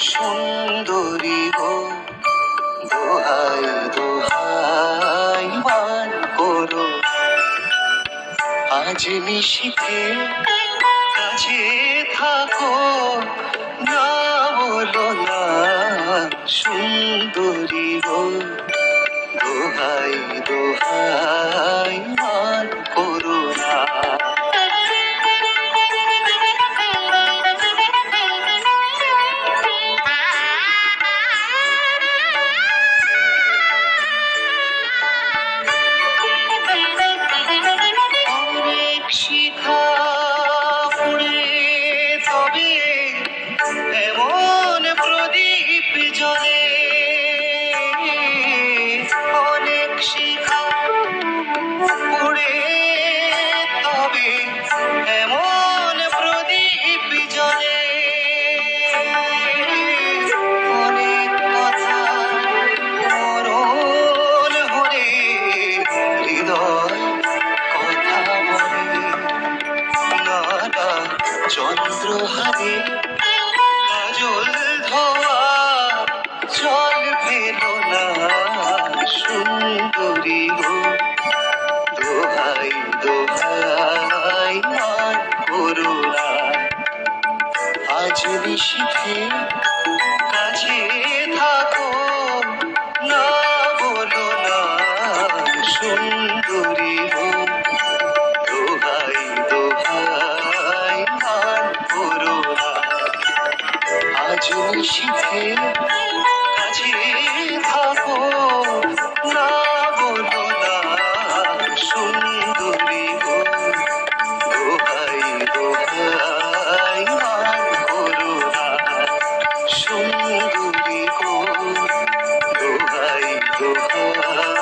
সুন্দরী গো, দোহাই দোহাই মান করো আজ নিশীথে কাছে থাকো, না বলো না সুন্দরী গো, দোহাই দোহাই মান করো না। শিখা পুড়ে তবে এমন প্রদীপ জ্বলে, অনেক শিখা পুড়ে তবে এমন প্রদীপ জ্বলে, অনেক কথা মরণ হলে হৃদয় কথা বলে, নানা চন্দ্রহারে কাজল ধোয়া জল ফেলো না সুন্দরী গো, দোহাই দোহাই মান করো না আজ নিশীথে কাছে থাকো, না বলো না সুন্দরী গো, দোহাই দোহাই মান করো না আজ নিশীথে কাছে থাকো, না বলো না সুন্দরী গো, দোহাই দোহাই মান করো না সুন্দরী গো, দোহাই দোহাই